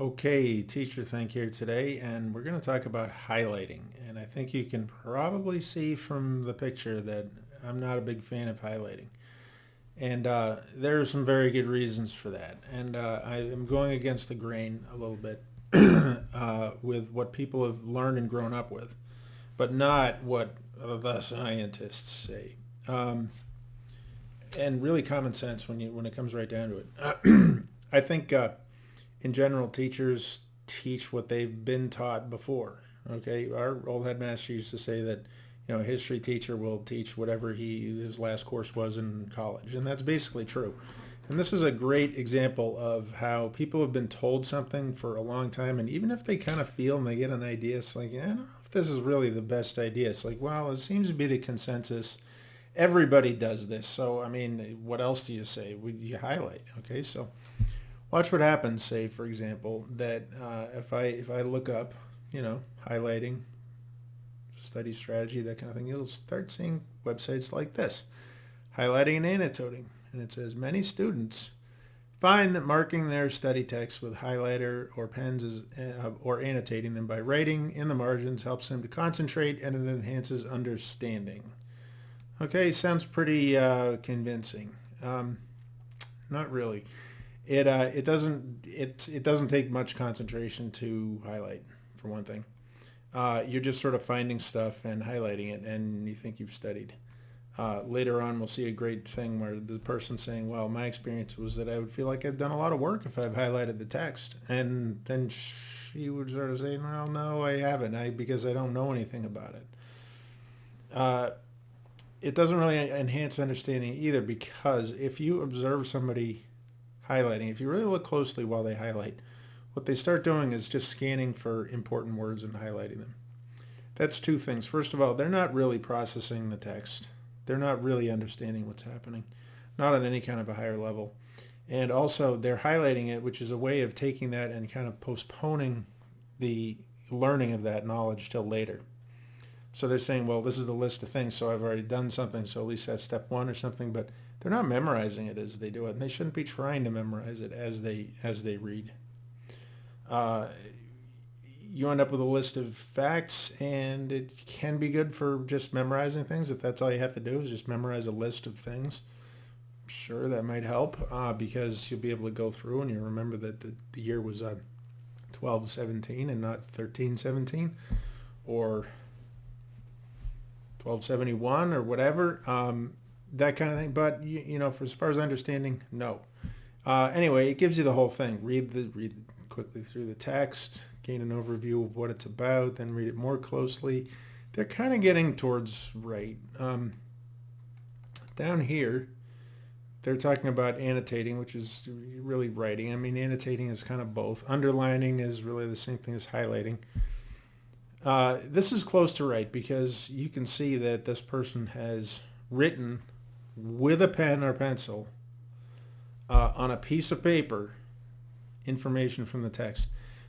Okay, Teacher Think here today, and we're going to talk about highlighting. And I think you can probably see from the picture that I'm not a big fan of highlighting. And there are some very good reasons for that. And I am going against the grain a little bit with what people have learned and grown up with, but not what the scientists say. And really common sense when it comes right down to it. I think in general, teachers teach what they've been taught before. Okay, our old headmaster used to say that, a history teacher will teach whatever his last course was in college, and that's basically true. And this is a great example of how people have been told something for a long time, and even if they kind of feel and they get an idea, it's like, I don't know if this is really the best idea. It's like, well, it seems to be the consensus. Everybody does this, so I mean, what else do you say? You highlight, okay? So watch what happens. Say, for example, that if I look up, highlighting, study strategy, that kind of thing, you'll start seeing websites like this, highlighting and annotating, and it says many students find that marking their study text with highlighter or pens or annotating them by writing in the margins helps them to concentrate and it enhances understanding. Okay, sounds pretty convincing. Not really. It doesn't take much concentration to highlight, for one thing. You're just sort of finding stuff and highlighting it, and you think you've studied. Later on, we'll see a great thing where the person's saying, well, my experience was that I would feel like I've done a lot of work if I've highlighted the text. And then she would sort of say, well, no, I haven't, because I don't know anything about it. It doesn't really enhance understanding either, because if you observe somebody highlighting, if you really look closely while they highlight, what they start doing is just scanning for important words and highlighting them. That's two things. First of all, they're not really processing the text. They're not really understanding what's happening, not on any kind of a higher level. And also, they're highlighting it, which is a way of taking that and kind of postponing the learning of that knowledge till later. So they're saying, well, this is the list of things, so I've already done something, so at least that's step one or something, but they're not memorizing it as they do it, and they shouldn't be trying to memorize it as they read. You end up with a list of facts, and it can be good for just memorizing things. If that's all you have to do is just memorize a list of things, sure, that might help, because you'll be able to go through and you remember that the year was 1217 and not 1317 or 1271 or whatever, that kind of thing. But for as far as understanding, no. Anyway, it gives you the whole thing. Read quickly through the text, gain an overview of what it's about, then read it more closely. They're kind of getting towards right. Down here, they're talking about annotating, which is really writing. I mean, annotating is kind of both. Underlining is really the same thing as highlighting. This is close to right because you can see that this person has written with a pen or pencil on a piece of paper information from the text.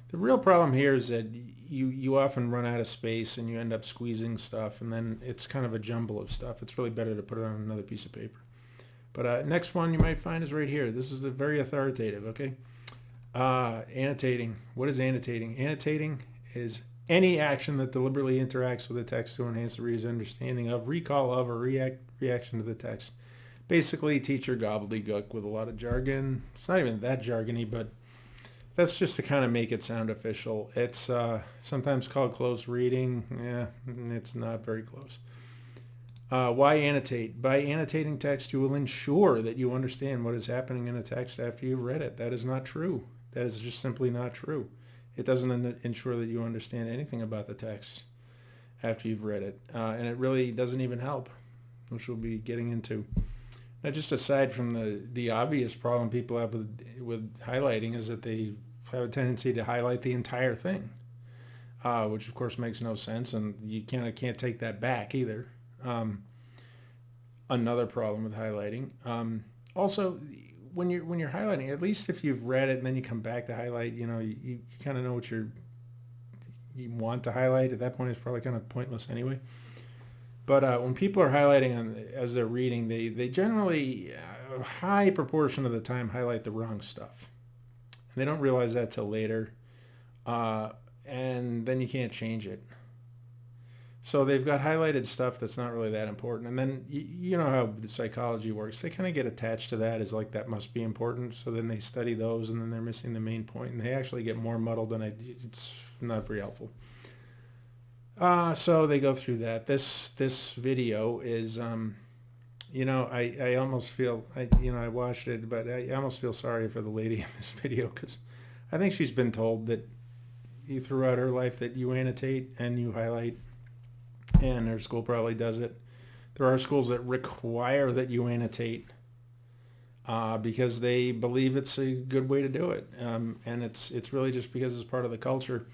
The real problem here is that you often run out of space and you end up squeezing stuff, and then it's kind of a jumble of stuff. It's really better to put it on another piece of paper. But next one you might find is right here. This is very authoritative, okay? Annotating. What is annotating? Annotating is any action that deliberately interacts with the text to enhance the reader's understanding of, recall of, or reaction to the text. Basically, teacher gobbledygook with a lot of jargon. It's not even that jargony, but that's just to kind of make it sound official. It's sometimes called close reading. Yeah, it's not very close. Why annotate? By annotating text, you will ensure that you understand what is happening in a text after you've read it. That is not true. That is just simply not true. It doesn't ensure that you understand anything about the text after you've read it. And it really doesn't even help, which we'll be getting into. Now, just aside from the obvious problem people have with highlighting is that they have a tendency to highlight the entire thing, which of course makes no sense, and you can't take that back either. Another problem with highlighting. Also, when you're highlighting, at least if you've read it and then you come back to highlight, you kind of know what you want to highlight. At that point, it's probably kind of pointless anyway. But when people are highlighting as they're reading, they generally, a high proportion of the time, highlight the wrong stuff. And they don't realize that till later. and then you can't change it. So they've got highlighted stuff that's not really that important. And then you know how the psychology works. They kind of get attached to that as like that must be important. So then they study those and then they're missing the main point. And they actually get more muddled than it's not very helpful. So they go through that. This video is, I almost feel, I watched it, but I almost feel sorry for the lady in this video because I think she's been told that throughout her life that you annotate and you highlight, and her school probably does it. There are schools that require that you annotate because they believe it's a good way to do it, and it's really just because it's part of the culture.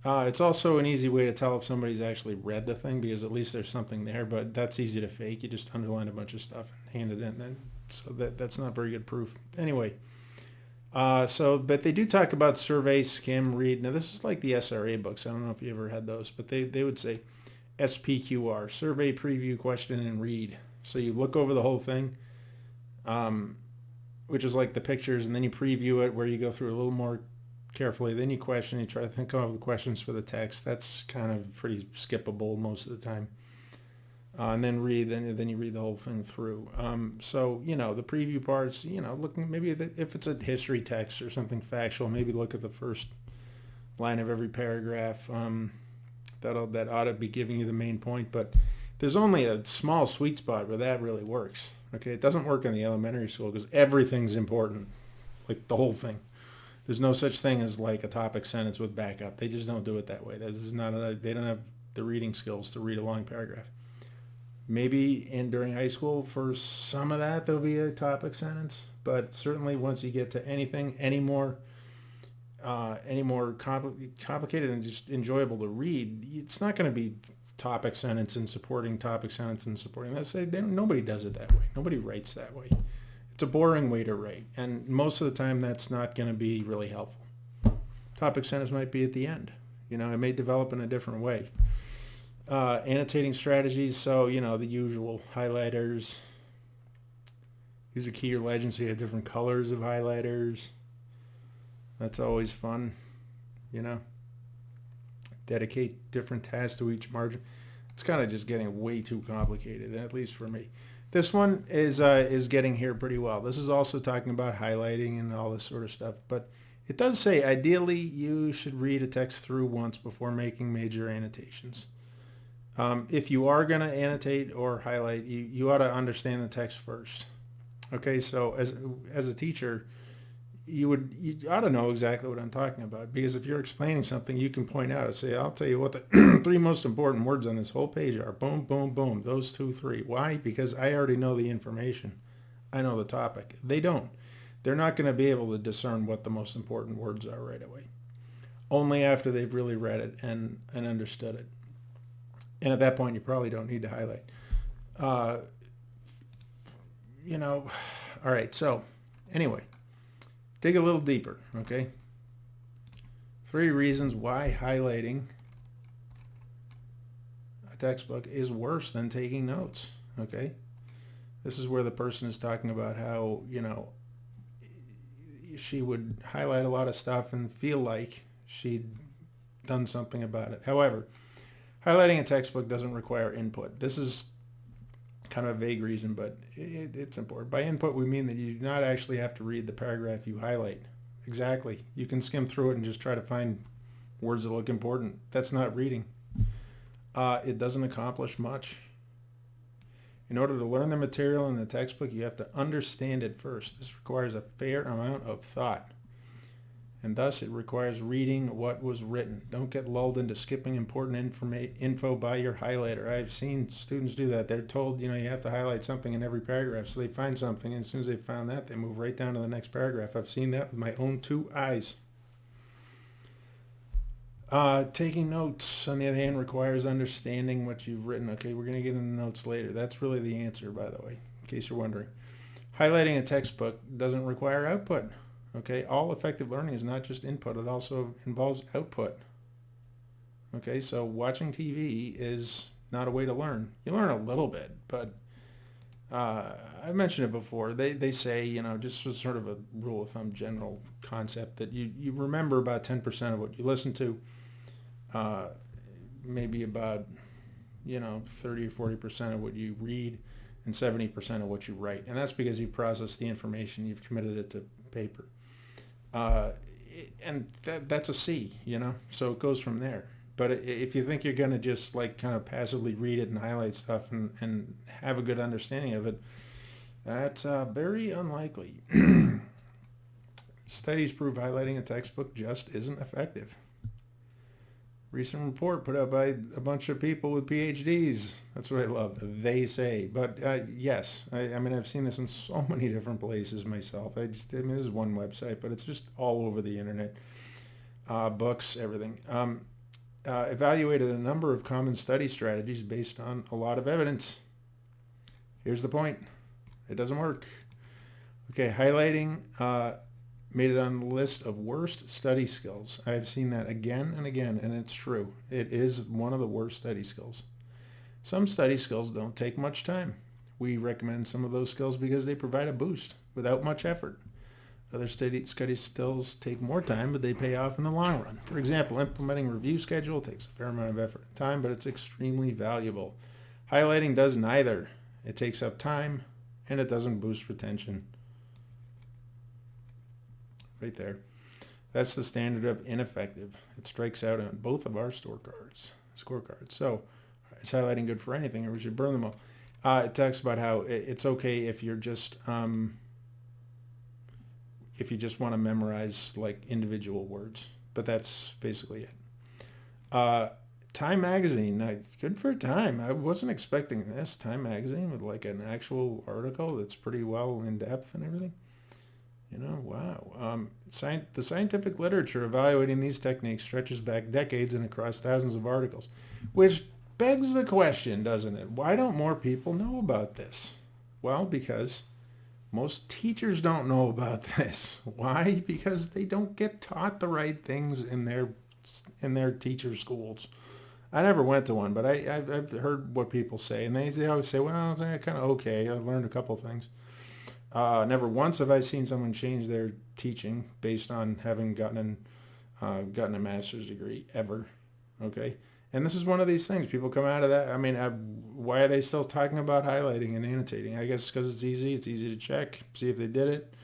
It's also an easy way to tell if somebody's actually read the thing because at least there's something there, but that's easy to fake. You just underline a bunch of stuff and hand it in, so that's not very good proof. Anyway, but they do talk about survey, skim, read. Now this is like the SRA books. I don't know if you ever had those, but they would say SPQR, survey, preview, question, and read. So you look over the whole thing, which is like the pictures, and then you preview it where you go through a little more carefully. Then you question, you try to come up with questions for the text. That's kind of pretty skippable most of the time. And then read, then you read the whole thing through. So, the preview parts, looking maybe if it's a history text or something factual, maybe look at the first line of every paragraph. That ought to be giving you the main point, but there's only a small sweet spot where that really works. Okay, it doesn't work in the elementary school because everything's important, like the whole thing. There's no such thing as like a topic sentence with backup. They just don't do it that way. They don't have the reading skills to read a long paragraph. Maybe during high school for some of that there'll be a topic sentence, but certainly once you get to anything any more complicated and just enjoyable to read, it's not going to be topic sentence and supporting topic sentence and supporting. Nobody does it that way. Nobody writes that way. It's a boring way to write, and most of the time that's not going to be really helpful. Topic sentence might be at the end. It may develop in a different way. Annotating strategies, so the usual highlighters. Use a key or legend so you have different colors of highlighters. That's always fun, Dedicate different tasks to each margin. It's kind of just getting way too complicated, at least for me. This one is getting here pretty well. This is also talking about highlighting and all this sort of stuff, but it does say ideally you should read a text through once before making major annotations. If you are going to annotate or highlight, you ought to understand the text first. Okay, so as a teacher, you ought to know exactly what I'm talking about, because if you're explaining something, you can point out and say, I'll tell you what the three most important words on this whole page are. Boom, boom, boom. Those 2, 3. Why? Because I already know the information. I know the topic. They don't. They're not going to be able to discern what the most important words are right away. Only after they've really read it and understood it. And at that point, you probably don't need to highlight. All right. So anyway, dig a little deeper, okay? 3 reasons why highlighting a textbook is worse than taking notes, okay? This is where the person is talking about how, she would highlight a lot of stuff and feel like she'd done something about it. However, highlighting a textbook doesn't require input. This is kind of a vague reason, but it's important. By input, we mean that you do not actually have to read the paragraph you highlight. Exactly. You can skim through it and just try to find words that look important. That's not reading. It doesn't accomplish much. In order to learn the material in the textbook, you have to understand it first. This requires a fair amount of thought, and thus it requires reading what was written. Don't get lulled into skipping important info by your highlighter. I've seen students do that. They're told, you have to highlight something in every paragraph, so they find something, and as soon as they found that, they move right down to the next paragraph. I've seen that with my own 2 eyes. Taking notes, on the other hand, requires understanding what you've written. Okay, we're going to get into notes later. That's really the answer, by the way, in case you're wondering. Highlighting a textbook doesn't require output. Okay, all effective learning is not just input. It also involves output. Okay, so watching TV is not a way to learn. You learn a little bit, but I mentioned it before. They say, just as sort of a rule of thumb, general concept, that you remember about 10% of what you listen to, maybe about 30 or 40% of what you read, and 70% of what you write. And that's because you process the information, you've committed it to paper. And that's a C, so it goes from there. But if you think you're going to just like kind of passively read it and highlight stuff and have a good understanding of it, that's very unlikely. Studies prove highlighting a textbook just isn't effective. Recent report put out by a bunch of people with PhDs. That's what I love. They say. But yes, I mean, I've seen this in so many different places myself. This is one website, but it's just all over the internet. Books, everything. Evaluated a number of common study strategies based on a lot of evidence. Here's the point. It doesn't work. Okay, highlighting made it on the list of worst study skills. I've seen that again and again, and it's true. It is one of the worst study skills. Some study skills don't take much time. We recommend some of those skills because they provide a boost without much effort. Other study skills take more time, but they pay off in the long run. For example, implementing a review schedule takes a fair amount of effort and time, but it's extremely valuable. Highlighting does neither. It takes up time, and it doesn't boost retention. Right there. That's the standard of ineffective. It strikes out on both of our scorecards. So, is highlighting good for anything, or we should burn them all? It talks about how it's okay if you're just if you just want to memorize like individual words, but that's basically it. Time magazine, good for Time. I wasn't expecting this. Time magazine with like an actual article that's pretty well in depth and everything. Wow. The scientific literature evaluating these techniques stretches back decades and across thousands of articles, which begs the question, doesn't it? Why don't more people know about this? Well, because most teachers don't know about this. Why? Because they don't get taught the right things in their teacher schools. I never went to one, but I've heard what people say, and they always say, well, it's kind of okay. I learned a couple things. Never once have I seen someone change their teaching based on having gotten a master's degree ever. Okay, and this is one of these things. People come out of that. I mean, why are they still talking about highlighting and annotating? I guess because it's easy. It's easy to check, see if they did it.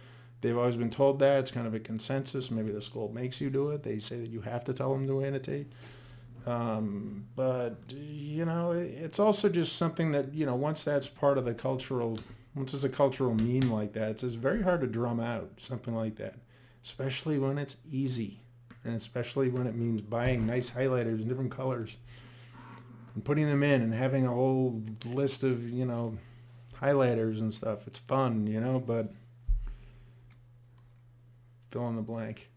They've always been told that. It's kind of a consensus. Maybe the school makes you do it. They say that you have to tell them to annotate. But it's also just something that once that's part of the cultural. Once it's a cultural meme like that, it's very hard to drum out something like that, especially when it's easy, and especially when it means buying nice highlighters in different colors and putting them in and having a whole list of, highlighters and stuff. It's fun, but fill in the blank.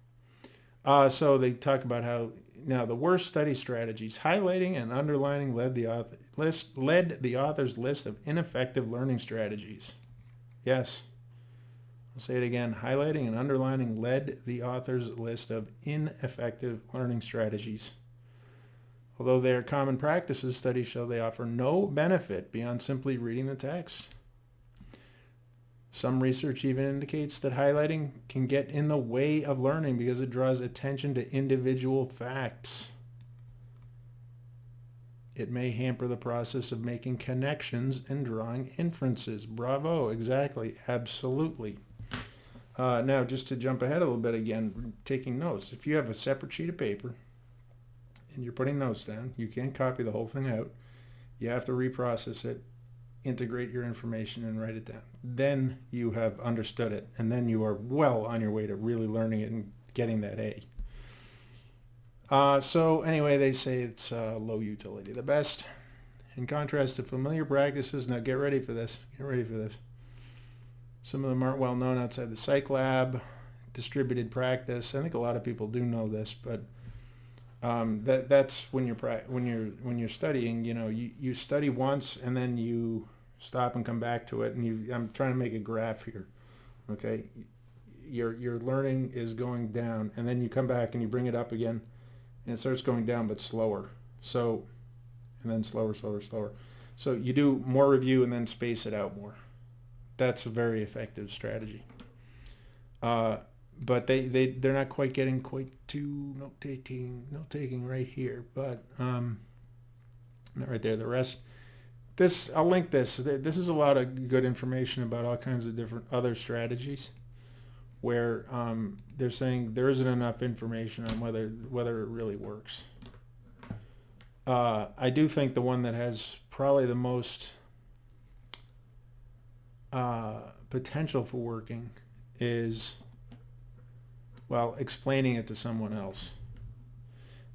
So they talk about how, now the worst study strategies, highlighting and underlining led the author's list of ineffective learning strategies. Yes, I'll say it again. Highlighting and underlining led the author's list of ineffective learning strategies. Although they are common practices, studies show they offer no benefit beyond simply reading the text. Some research even indicates that highlighting can get in the way of learning because it draws attention to individual facts. It may hamper the process of making connections and drawing inferences. Bravo, exactly, absolutely. Now, just to jump ahead a little bit again, taking notes. If you have a separate sheet of paper and you're putting notes down, you can't copy the whole thing out. You have to reprocess it, integrate your information, and write it down. Then you have understood it, and then you are well on your way to really learning it and getting that A. So anyway, they say it's low utility. The best, in contrast to familiar practices, now get ready for this. Some of them aren't well known outside the psych lab, distributed practice. I think a lot of people do know this, but that's when you're studying. You study once and then you stop and come back to it. And I'm trying to make a graph here. Okay, your learning is going down, and then you come back and you bring it up again, and it starts going down but slower. So, and then slower. So you do more review and then space it out more. that's a very effective strategy. But they're not quite getting quite to note taking right here, but not right there. The rest, this I'll link this. This is a lot of good information about all kinds of different other strategies where they're saying there isn't enough information on whether it really works. I do think the one that has probably the most potential for working is, well, explaining it to someone else.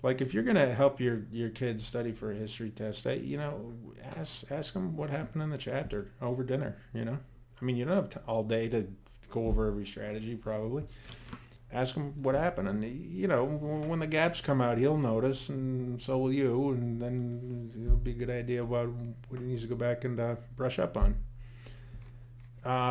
Like if you're going to help your kids study for a history test, ask them what happened in the chapter over dinner, I mean, you don't have all day to go over every strategy probably. Ask him what happened, and when the gaps come out, he'll notice, and so will you, and then it'll be a good idea about what he needs to go back and brush up on.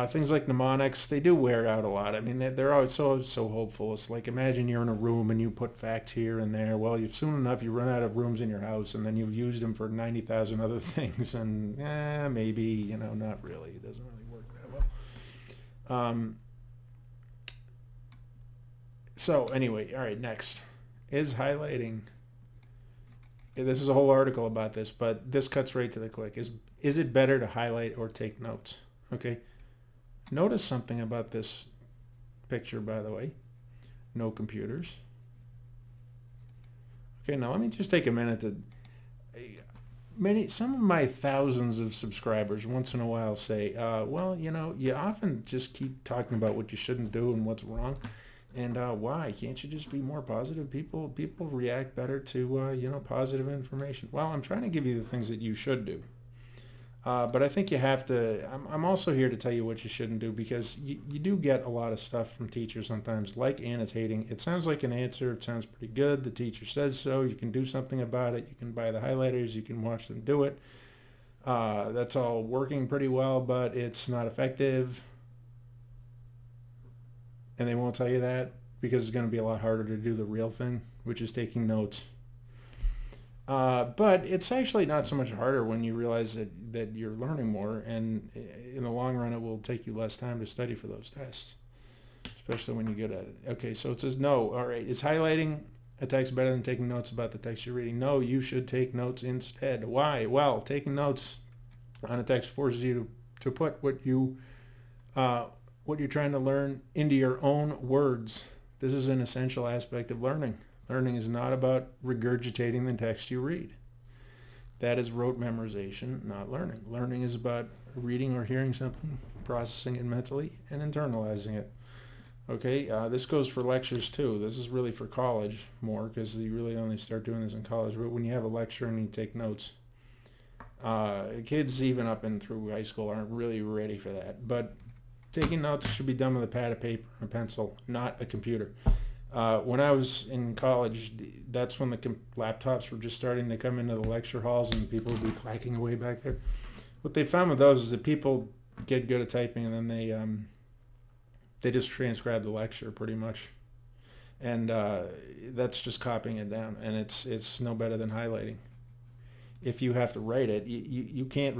Things like mnemonics, they do wear out a lot. I mean, they're always so hopeful. It's like, imagine you're in a room and you put facts here and there. Well, soon enough you run out of rooms in your house, and then you've used them for 90,000 other things, and maybe, not really. It doesn't really work that well. So anyway, all right, next is highlighting. This is a whole article about this, but this cuts right to the quick. Is it better to highlight or take notes? Okay. Notice something about this picture, by the way. No computers. Okay, now let me just take a minute to... Some of my thousands of subscribers once in a while say, well, you often just keep talking about what you shouldn't do and what's wrong. And why? Can't you just be more positive? People react better to, positive information. Well, I'm trying to give you the things that you should do. But I think you have to, I'm also here to tell you what you shouldn't do, because you do get a lot of stuff from teachers sometimes, like annotating. It sounds like an answer. It sounds pretty good. The teacher says so. You can do something about it. You can buy the highlighters. You can watch them do it. That's all working pretty well, but it's not effective. And they won't tell you that because it's going to be a lot harder to do the real thing, which is taking notes. But it's actually not so much harder when you realize that you're learning more, and in the long run it will take you less time to study for those tests, especially when you're good at it. Okay, so it says no. All right, is highlighting a text better than taking notes about the text you're reading? No, you should take notes instead. Why? Well, taking notes on a text forces you to put what you're trying to learn into your own words. This is an essential aspect of learning. Learning is not about regurgitating the text you read. That is rote memorization, not learning. Learning is about reading or hearing something, processing it mentally, and internalizing it. Okay, this goes for lectures too. This is really for college more, because you really only start doing this in college. But when you have a lecture and you take notes, kids even up and through high school aren't really ready for that. But taking notes should be done with a pad of paper and a pencil, not a computer. When I was in college, that's when the laptops were just starting to come into the lecture halls, and people would be clacking away back there. What they found with those is that people get good at typing, and then they just transcribe the lecture pretty much, and that's just copying it down, and it's no better than highlighting. If you have to write it, you can't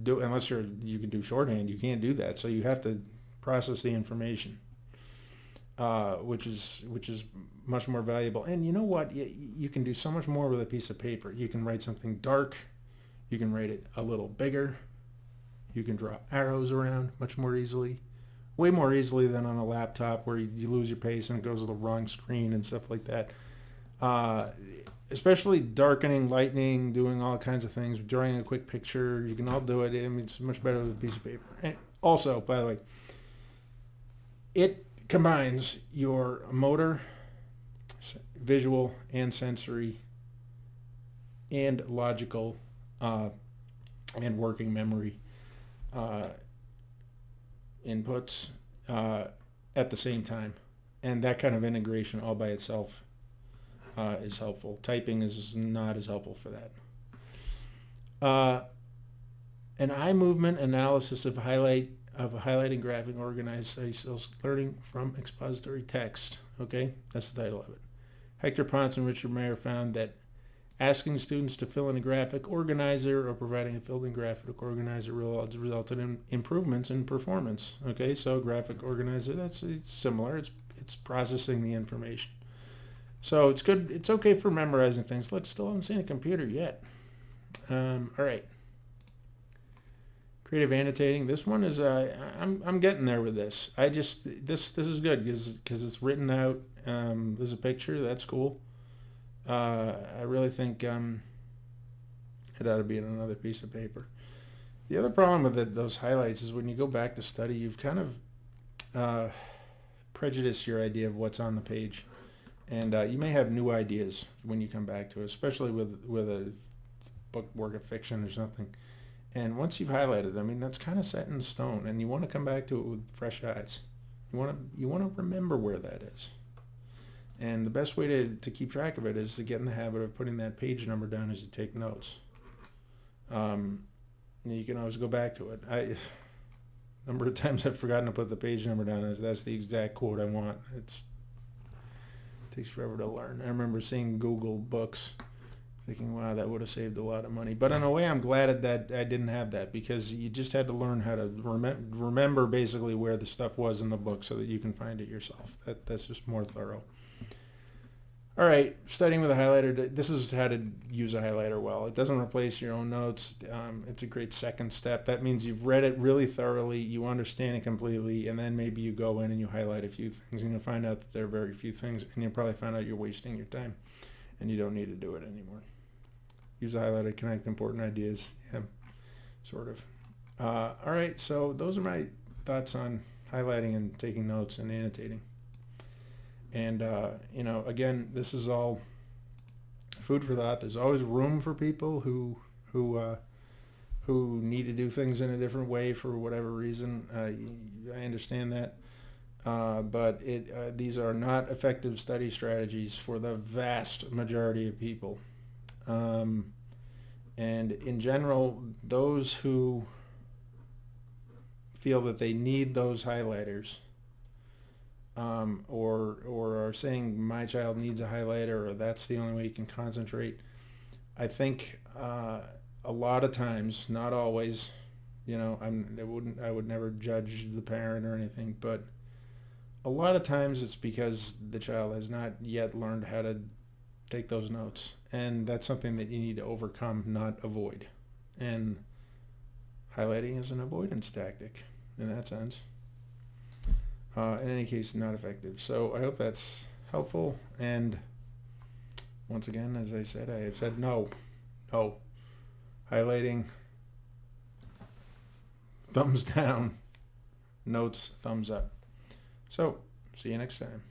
do, unless you can do shorthand. You can't do that, so you have to process the information. Which is much more valuable. And you know what? You can do so much more with a piece of paper. You can write something dark. You can write it a little bigger. You can draw arrows around much more easily. Way more easily than on a laptop where you lose your pace and it goes to the wrong screen and stuff like that. Especially darkening, lightening, doing all kinds of things, drawing a quick picture. You can all do it. I mean, it's much better with a piece of paper. And also, by the way, it combines your motor, visual, and sensory, and logical, and working memory inputs at the same time. And that kind of integration all by itself is helpful. Typing is not as helpful for that. An eye movement analysis of a highlighting graphic organized study skills learning from expository text. Okay, that's the title of it. Hector Ponce and Richard Mayer found that Asking students to fill in a graphic organizer or providing a filled-in graphic organizer resulted in improvements in performance. Okay, so graphic organizer, it's similar. It's processing the information. So it's good. It's okay for memorizing things. Look, still haven't seen a computer yet. All right. Creative annotating. This one is I'm getting there with this. This is good because it's written out. There's a picture. That's cool. I really think it ought to be on another piece of paper. The other problem with those highlights is when you go back to study, you've kind of prejudiced your idea of what's on the page, and you may have new ideas when you come back to it, especially with a book, work of fiction or something. And once you've highlighted, I mean, that's kind of set in stone, and you want to come back to it with fresh eyes. You want to remember where that is. And the best way to keep track of it is to get in the habit of putting that page number down as you take notes. You can always go back to it. Number of times I've forgotten to put the page number down. That's the exact quote I want. It takes forever to learn. I remember seeing Google Books, thinking, wow, that would have saved a lot of money. But in a way, I'm glad that I didn't have that, because you just had to learn how to remember basically where the stuff was in the book so that you can find it yourself. That's just more thorough. All right, studying with a highlighter. This is how to use a highlighter well. It doesn't replace your own notes. It's a great second step. That means you've read it really thoroughly, you understand it completely, and then maybe you go in and you highlight a few things, and you'll find out that there are very few things, and you'll probably find out you're wasting your time, and you don't need to do it anymore. Use a highlighter to connect important ideas. Yeah, sort of. All right, so those are my thoughts on highlighting and taking notes and annotating. And, again, this is all food for thought. There's always room for people who need to do things in a different way for whatever reason. I understand that. But these are not effective study strategies for the vast majority of people. And in general, those who feel that they need those highlighters, or are saying my child needs a highlighter, or that's the only way you can concentrate, I think a lot of times, not always, I would never judge the parent or anything, but a lot of times it's because the child has not yet learned how to take those notes, and that's something that you need to overcome, not avoid. And highlighting is an avoidance tactic in that sense. In any case, not effective. So I hope that's helpful. And once again, as I said, I have said no. Highlighting, thumbs down. Notes, thumbs up. So see you next time.